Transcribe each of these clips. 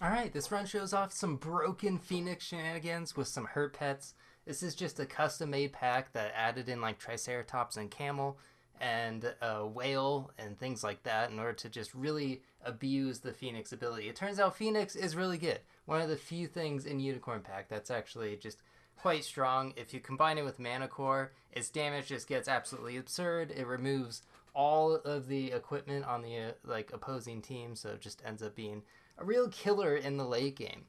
Alright, this run shows off some broken Phoenix shenanigans with some hurt pets. This is just a custom made pack that added in like Triceratops and Camel and a whale and things like that in order to just really abuse the Phoenix ability. It turns out Phoenix is really good. One of the few things in Unicorn Pack that's actually just quite strong. If you combine it with Manacore, its damage just gets absolutely absurd. It removes all of the equipment on the like opposing team, so it just ends up being a real killer in the late game.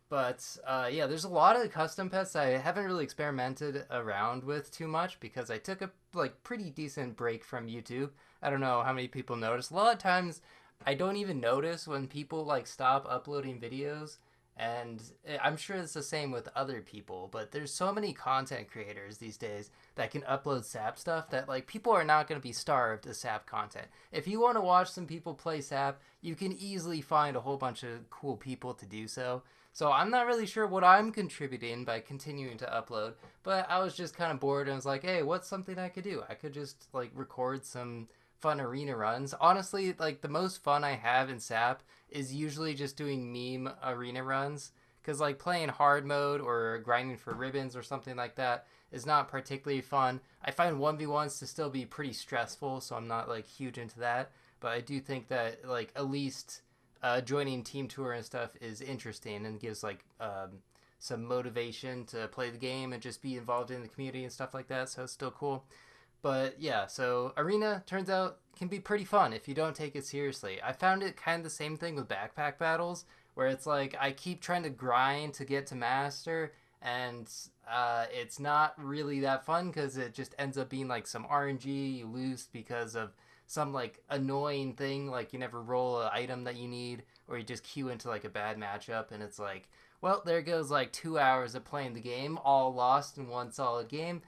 But yeah, there's a lot of custom pets I haven't really experimented around with too much because I took a like pretty decent break from YouTube. I don't know how many people notice. A lot of times I don't even notice when people like stop uploading videos, and I'm sure it's the same with other people, but there's so many content creators these days that can upload SAP stuff that like people are not going to be starved of SAP content. If you want to watch some people play SAP, you can easily find a whole bunch of cool people to do so. So I'm not really sure what I'm contributing by continuing to upload, but I was just kind of bored and was like, hey, what's something I could do? I could just like record some fun arena runs. Honestly, like the most fun I have in SAP is usually just doing meme arena runs, because like playing hard mode or grinding for ribbons or something like that is not particularly fun. I find 1v1s to still be pretty stressful, so I'm not like huge into that. But I do think that like at least joining team tour and stuff is interesting and gives like some motivation to play the game and just be involved in the community and stuff like that. So it's still cool. But yeah, so arena turns out can be pretty fun if you don't take it seriously. I found it kind of the same thing with backpack battles, where it's like I keep trying to grind to get to master, and it's not really that fun because it just ends up being like some RNG. You lose because of some like annoying thing, like you never roll an item that you need, or you just queue into like a bad matchup, and it's like, well, there goes like 2 hours of playing the game, all lost in one solid game.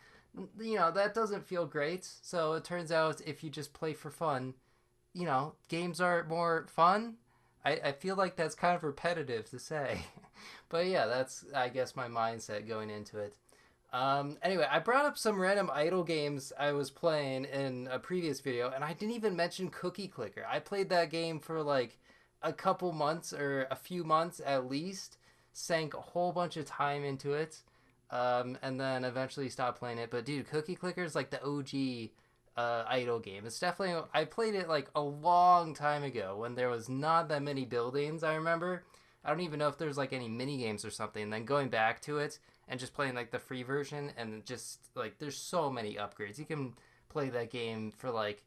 That doesn't feel great. So it turns out if you just play for fun, games are more fun. I feel like that's kind of repetitive to say. But yeah, that's, I guess, my mindset going into it. Anyway, I brought up some random idle games I was playing in a previous video, and I didn't even mention Cookie Clicker. I played that game for like a couple months or a few months at least, sank a whole bunch of time into it, and then eventually stopped playing it. But dude, Cookie Clicker is like the OG idle game. It's definitely, I played it like a long time ago when there was not that many buildings. I remember. I don't even know if there's like any mini games or something. And then going back to it and just playing like the free version, and just like there's so many upgrades. You can play that game for like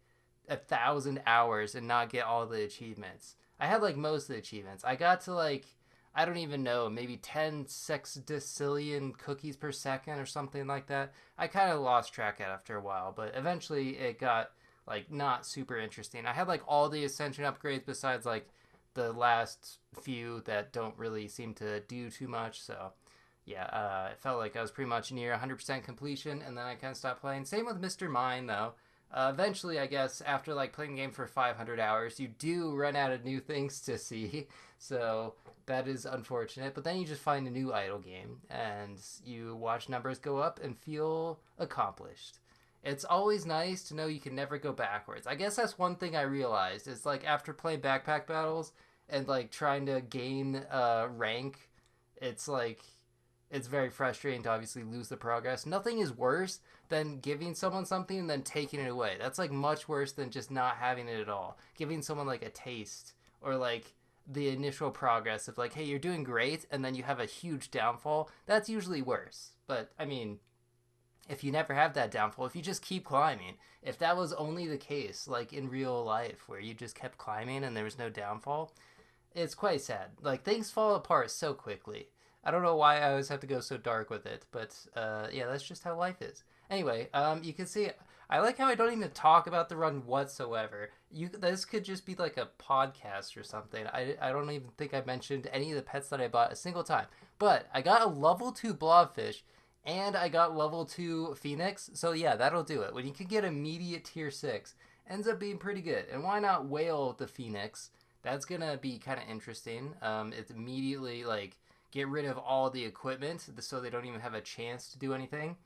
1,000 hours and not get all the achievements. I had like most of the achievements. I got to like, I don't even know, maybe 10 sextillion cookies per second or something like that. I kind of lost track after a while, but eventually it got like not super interesting. I had like all the ascension upgrades besides like the last few that don't really seem to do too much. So yeah, it felt like I was pretty much near 100% completion, and then I kind of stopped playing. Same with Mr. Mine though. Eventually, I guess after like playing the game for 500 hours, you do run out of new things to see. So that is unfortunate. But then you just find a new idle game, and you watch numbers go up and feel accomplished. It's always nice to know you can never go backwards. I guess that's one thing I realized. Is like after playing backpack battles and like trying to gain rank, it's like it's very frustrating to obviously lose the progress. Nothing is worse than giving someone something and then taking it away. That's like much worse than just not having it at all. Giving someone like a taste or like the initial progress of like, hey, you're doing great, and then you have a huge downfall. That's usually worse. But I mean, if you never have that downfall, if you just keep climbing, if that was only the case, like in real life, where you just kept climbing and there was no downfall, it's quite sad. Like things fall apart so quickly. I don't know why I always have to go so dark with it, but yeah, that's just how life is. Anyway, you can see I like how I don't even talk about the run whatsoever. This could just be like a podcast or something. I don't even think I mentioned any of the pets that I bought a single time. But I got a level 2 blobfish and I got level 2 phoenix. So yeah, that'll do it. When you can get immediate tier 6, ends up being pretty good. And why not whale the phoenix? That's gonna be kind of interesting. It's immediately like get rid of all the equipment so they don't even have a chance to do anything,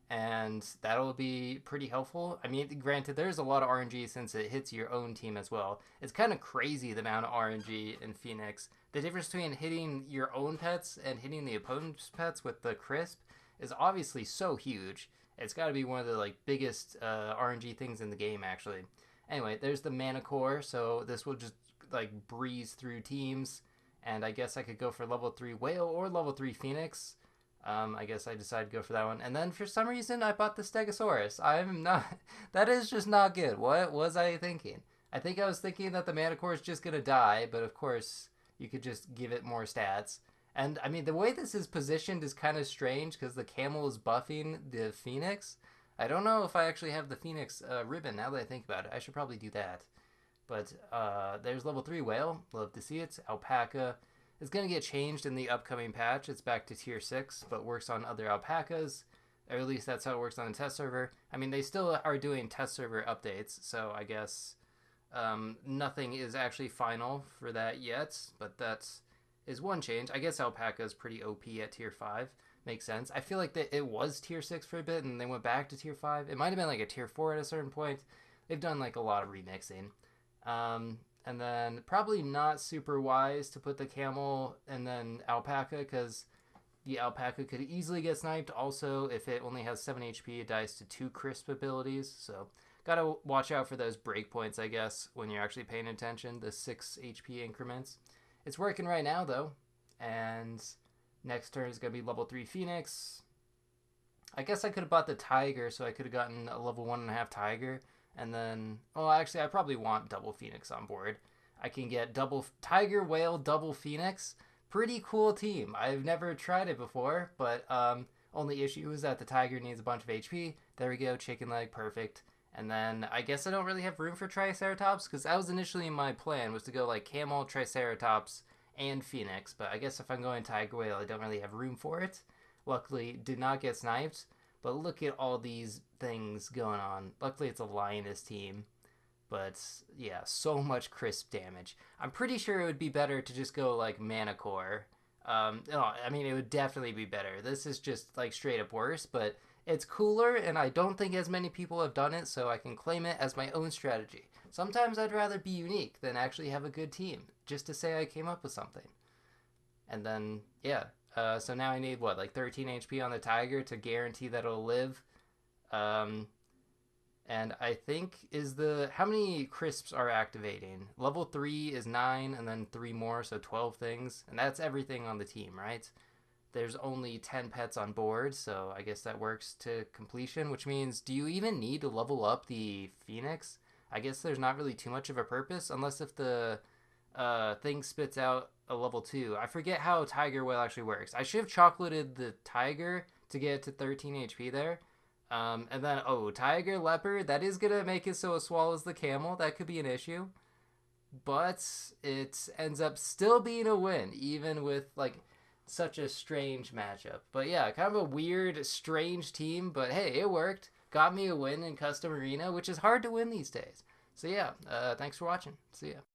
and that'll be pretty helpful. I mean, granted, there's a lot of RNG since it hits your own team as well. It's kind of crazy the amount of RNG in Phoenix The difference between hitting your own pets and hitting the opponent's pets with the crisp is obviously so huge. It's got to be one of the like biggest RNG things in the game, actually. Anyway, there's the Manacore, so this will just like breeze through teams, and I guess I could go for level 3 Whale or level 3 Phoenix. I guess I decided to go for that one. And then for some reason, I bought the Stegosaurus. I'm not. That is just not good. What was I thinking? I think I was thinking that the Manacore is just going to die, but of course, you could just give it more stats. And I mean, the way this is positioned is kind of strange because the camel is buffing the Phoenix. I don't know if I actually have the Phoenix ribbon now that I think about it. I should probably do that. But there's level 3 Whale. Love to see it. Alpaca. It's going to get changed in the upcoming patch. It's back to tier 6, but works on other alpacas. Or at least that's how it works on the test server. I mean, they still are doing test server updates, so I guess nothing is actually final for that yet, but that is one change. I guess alpaca is pretty OP at tier 5. Makes sense. I feel like that it was tier 6 for a bit, and they went back to tier 5. It might have been like a tier 4 at a certain point. They've done like a lot of remixing. And then probably not super wise to put the camel and then alpaca because the alpaca could easily get sniped. Also, if it only has 7 HP, it dies to 2 crisp abilities. So gotta watch out for those breakpoints, I guess, when you're actually paying attention, the 6 HP increments. It's working right now, though. And next turn is going to be level 3 Phoenix. I guess I could have bought the Tiger, so I could have gotten a level 1.5 Tiger. And then, well, actually, I probably want double Phoenix on board. I can get double Tiger, Whale, double Phoenix. Pretty cool team. I've never tried it before, but only issue is that the Tiger needs a bunch of HP. There we go, chicken leg, perfect. And then I guess I don't really have room for Triceratops because that was initially my plan, was to go like Camel, Triceratops, and Phoenix. But I guess if I'm going Tiger Whale, I don't really have room for it. Luckily, did not get sniped. But look at all these things going on. Luckily, it's a Lioness team. But yeah, so much crisp damage. I'm pretty sure it would be better to just go like Manacore. No, I mean, it would definitely be better. This is just like straight up worse, but it's cooler, and I don't think as many people have done it, so I can claim it as my own strategy. Sometimes I'd rather be unique than actually have a good team, just to say I came up with something. And then, yeah. So now I need, what, like 13 HP on the Tiger to guarantee that it'll live. And I think how many crisps are activating? Level 3 is 9, and then 3 more, so 12 things. And that's everything on the team, right? There's only 10 pets on board, so I guess that works to completion, which means, do you even need to level up the Phoenix? I guess there's not really too much of a purpose, unless if the thing spits out a level 2. I forget how Tiger Whale actually works. I should have chocolated the Tiger to get it to 13 HP there. And then, Tiger Leopard, that is going to make it so it swallows the camel. That could be an issue. But it ends up still being a win, even with, like, such a strange matchup. But yeah, kind of a weird, strange team. But hey, it worked. Got me a win in Custom Arena, which is hard to win these days. So yeah, thanks for watching. See ya.